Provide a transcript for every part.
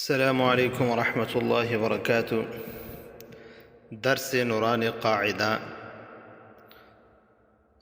السلام عليكم ورحمة الله وبركاته. درس نورانی قاعدہ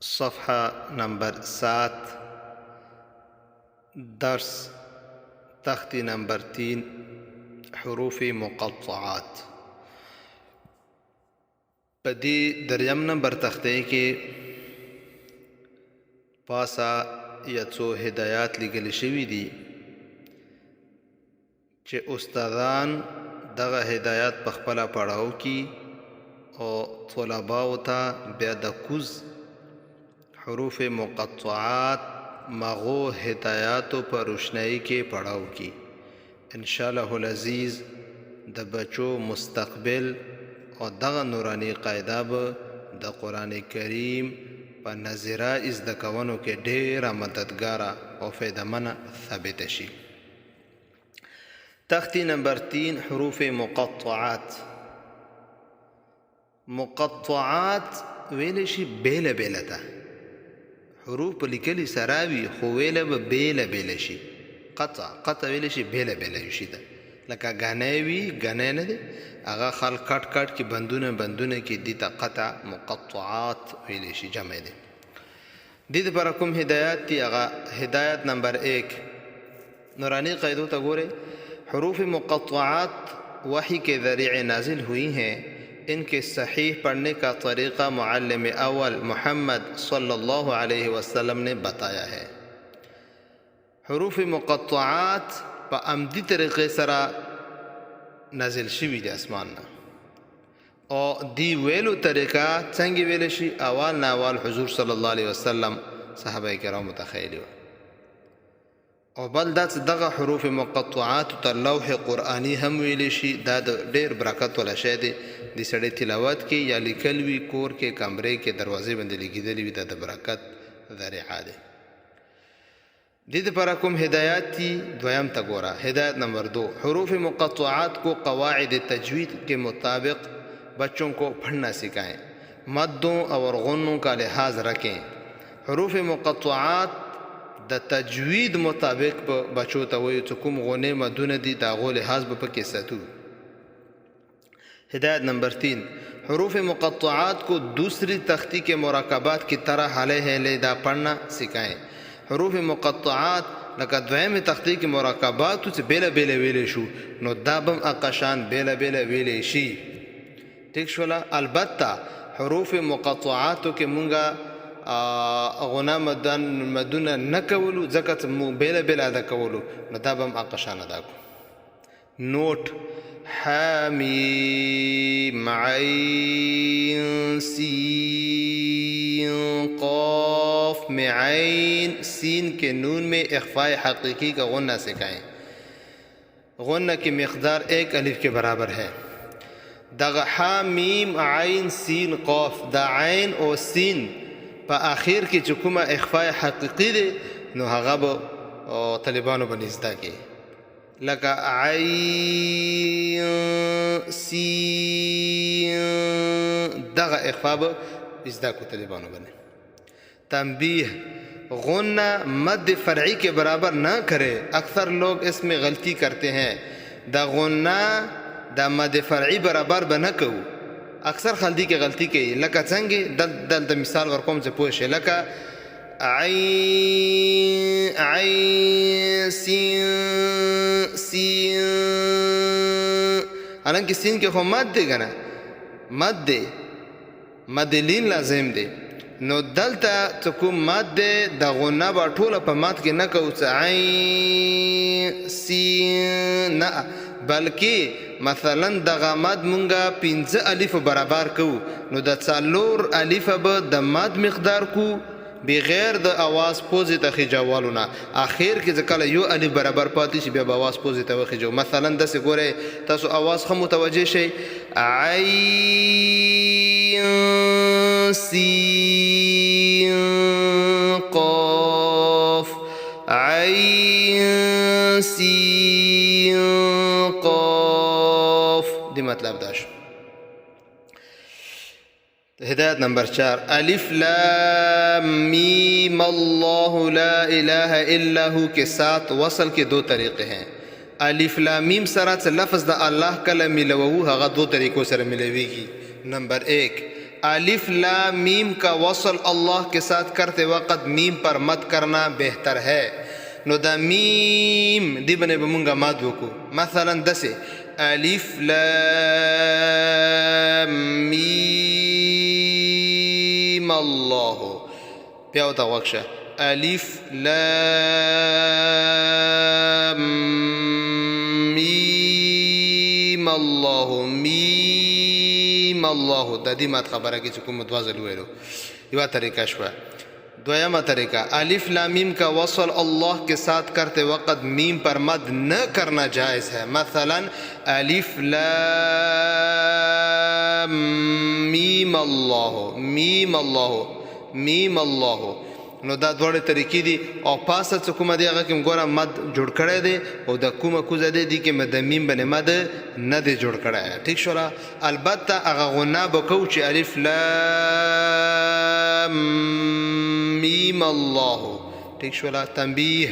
صفحہ نمبر 7، درس تختی نمبر 3، حروف مقطعات. پدی دریم نمبر تختی کے پاسا یا څو هدایات لیکل شوي دي چې استادان دغه هدایات په خپله پړاو کی او طلباو ته بیا د کوز حروف مقطعات مغو هدایاتو په روشنايي کې پړاو کی. انشاءالله العزیز د بچو مستقبل او دغه نورانی قاعده به د قرآن کریم په نظره ازده کونو کې ډیره مددګاره او فایدهمنه ثابته شي. تختی نمبر 3، حروف مقطعات. مقطعات ویل شي بیله بیله ته، حروف په لیکلي سره وي خو ویله به بیله بیله شي. قطع ویل شي بیله بیله شي ده، لکه ګنی وي ګنی نه دی، هغه خلک کټ کټ کې بندونه کې دي ته قطع مقطعات ویل شي، جمع دی. دې دپاره کوم هدایات دي؟ هغه هدایت نمبر 1 نورانی قاعدوں ته ګورئ. حروف مقطعات वही के ज़रिए नाजिल हुई हैं. इनके सही पढ़ने का तरीक़ा मुअल्लिम अव्वल मोहम्मद सल्लल्लाहु अलैहि वसल्लम ने बताया है. हरूफ मुक़त्तआत प आमदी तरीक़े सरा नाजिल शवी दे आसमान ना और दी वेलो तरीक़ा चंगी वेलशी अवाल नावाल हुजूर सल्लल्लाहु अलैहि वसल्लम सहाबा किराम मुतखैली او بل دغه حروف مقطعات ته لوح قرآنی هم ویلی شي. دا د ډیر برکت ولا شی دی. د سړی تلاوت کې یا لیکل وي، کور کې کمرې کې دروازې باندې لګېدلې وي، دا د برکت ذریعه دی. دې دپاره کوم هدایات دي؟ دویم ته ګوره. هدایت نمبر 2، حروف مقطعات کو قواعد تجوید کے مطابق بچوں کو پڑھنا سکھائیں، مدوں اور غنوں کا لحاظ رکھیں. حروف مقطعات د تجوید مطابق په بچو ته وایو چې کوم غنې مدونه دي د هغو لحاظ به پکې ساتو. ہدایت نمبر 3، حروف مقطعات کو دوسری تختی کے مراقبات کی طرح ہلے ہلے دا پڑھنا سکھائیں. حروف مقطعات لکه دویم تختی کې مراقباتو چې بیله بیله ویلی شو نو دا بم اقشان بیله بیله ویلی شي. ٹھیک شولا. البته حروف مقطعاتو کې مونږه غنا مدونه نه کولو، ځکه چې مو بیله بیله ادا کولو نو دا به هم اقشان ادا کو. نوٹ: حامیم عین سین قاف میں عین سین کے نون میں اخفاء حقیقی کا غنہ سکھائیں. غنہ کی مقدار 1 الف کے برابر ہے. دغه حامیم عین سین قاف دا عین او سین په آخر کې چې کومه اخفاء حقیقي دی نو هغه به طالبانو باندې زده کړي، لکه عین سین دغه اخفاء به زده کړو طالبانو باندې. تنبیه: غنہ مد فرعی کے برابر نہ کرے. اکثر لوگ اس میں غلطی کرتے ہیں. دا غنہ دا مد فرعی برابر به نه کوو. اکثر خلدی کې غلطی کوي، لکه څنګه دلته مثال ورکوم چې پوه شئ. لکه عین سین سین، حالانکه سین کې خو مد دی که نه، مد دی، مد لین لازم دی. نو دلته چې کوم مد دی د غنه به ټوله په مد کې نه کوو چې عین سین، نه، بلکې مثلا دغه مد مونږه 5 الف برابر کوو نو د 4 الف به د مد مقدار کو بغیر د اواز پوزې ته خیجولو نه. اخر کې چې کله یو الف برابر پاتې شي بیا به اواز پوزې ته وخیجو. مثلا داسې ګورئ تاسو اواز ښه متوجه شئ. عین سین قاف عین سین قاف، دی مطلب دا شو. ہدایت نمبر 4، الف لام میم اللہ لا الہ الا ہو کے ساتھ وصل کے 2 طریقے ہیں. الف لام میم سره چې لفظ د الله کله ملوو هغه دو طریقو سره ملويږي. نمبر 1 الف لام میم کا وصل اللہ کے ساتھ کرتے وقت میم پر مت کرنا بہتر ہے. نو دا میم دی بنے بمونگا ماد وکو مثلا دسے الف لام میم اللہ پیاو تا وقشا الف لام میم اللہ میم اللہ دا دی مات خبره کی چکو متوازل ویلو یوا طریقہ شوا. دویمہ طریقہ الف لام میم کا وصل اللہ کے ساتھ کرتے وقت میم پر مد نہ کرنا جائز ہے. مثلا الف لام میم اللہ میم اللہ میم اللہ. نو دا دوړې طریقې دي او پاسه چې کومه دی هغه کې ګوره مد جوړ کړی دی او د کومه کوزه دی دي کې د میم باندې مد نه دی جوړ کړی. ٹھیک شوله. البته هغه غنا به کوو چې الف لام میم اللہ. ٹھیک شولا. تنبیہ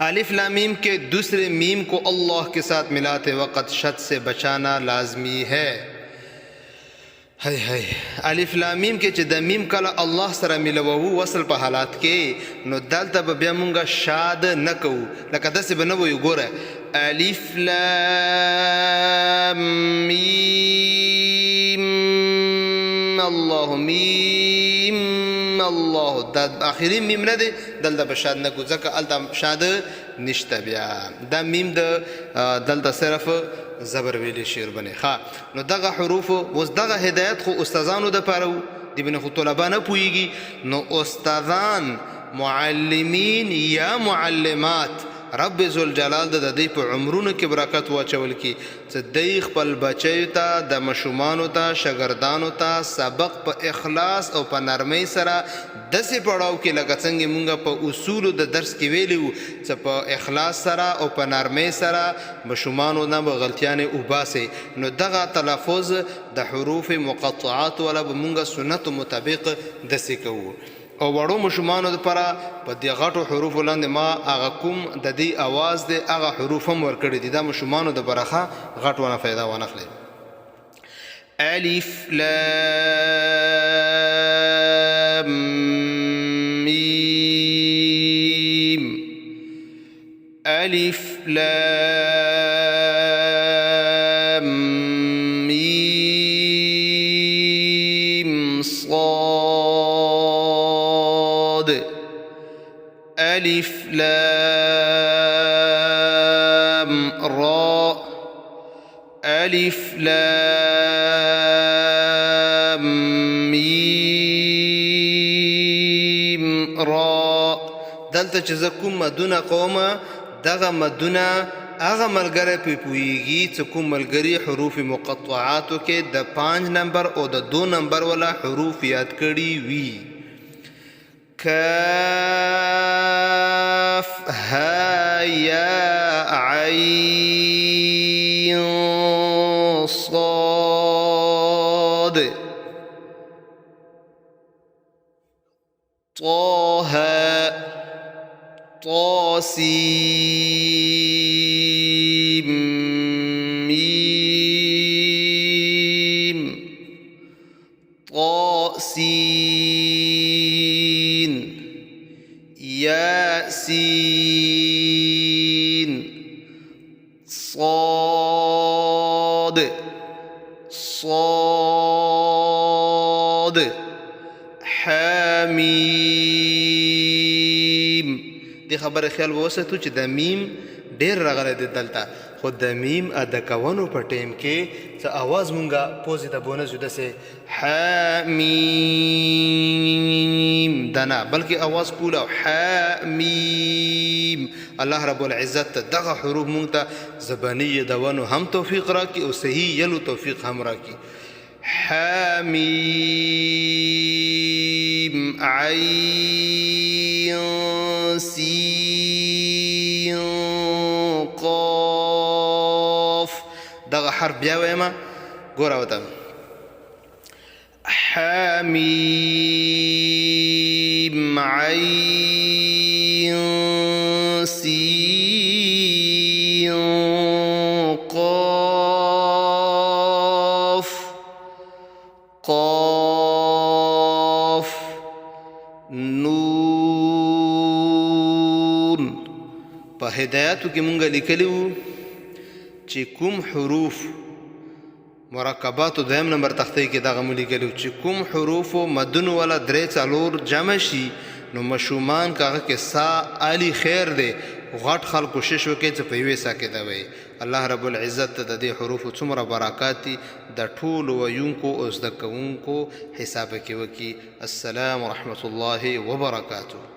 الف لام میم کے دوسرے میم کو اللہ کے ساتھ ملاتے وقت شد سے بچانا لازمی ہے. ہے الف لام میم کې چې د میم کله الله سره ملوو وصل په حالات کې نو دلته به بیا مونږه شاد نه کوو لکه داسې به نه وایو. ګوره الف لام میم الله میم الله دا آخرین میم نه دی دلته به شاد نه کوو ځکه هلته شاد نشته. بیا دا میم د دلته صرف زبر ویلی شعر بنی. نو دغه حروف اوس دغه هدایت خو استادانو د پاره دی بنه خو طلبه نه پوهیږي. نو استادان معلمین یا معلمات رب ذوالجلال د دې په عمرونو کې برکت واچول کی چې د خپل بچیو ته د مشومانو ته شاګردانو ته سبق په اخلاص او په نرمۍ سره داسې پړاو کې لکه څنګه مونږ په اصولو د درس کې ویلو چې په اخلاص سره او په نرمۍ سره مشومانو نه به غلطیانې وباسي. نو دغه تلفظ د حروف مقطعات ولا به مونږ سنت مطابق داسې کوو. او وړو مشمانو لپاره په دې غټو حروفو لاندې ما هغه کوم د دې आवाज د هغه حروف هم ورکړي دي. دا مشمانو د برخه غټ ونه फायदा ونخلي. الف لام میم الف لام میم صاد الف لام را الف لام میم را. دلته چې زه کوم مدونه قومه دغه مدونه هغه ملګری پې پوهیږي چې کوم ملګري حروف مقطعاتو کې د 5 نمبر او د 2 نمبر والا حروف یاد کړي وي. کاف ها یا عین صاد طه طاسیم میم طاسین یاسین صاد صاد حمیم. دی خبره خیال وساتو چې د میم ډیر راغلی دی دلته خو د میم ادا کوونو په ټیم کې څه आवाज مونږه پوزې ته بونه زده سه حمیم دنا بلکې आवाज کوله حمیم. الله رب العزت دغه حروف مونږ ته زبانی دوانو هم توفیق راکړي او صحیح یلو توفیق هم راکړي. حمیم عین سین قاف. دغه حرف بیا ویما ګوره وته حمیم عین سین سین قاف قاف نون. په هدایاتو کې مونږ لیکلی وو چې کوم حروف مرکباتو دویم نمبر تختې کې دغه مو لیکلی وو چې کوم حروفو مدن والا 3-4 جمع شي نو مشومان که هغه کې سا علی خیر دی غټ خلک کوشش وکړي چې په یوې سا کې دا وایي. الله رب العزت ته د دې حروفو څومره برکات دي د ټولو ویونکو او زده کوونکو حساب کې وکړي. السلام ورحمة الله وبرکاته.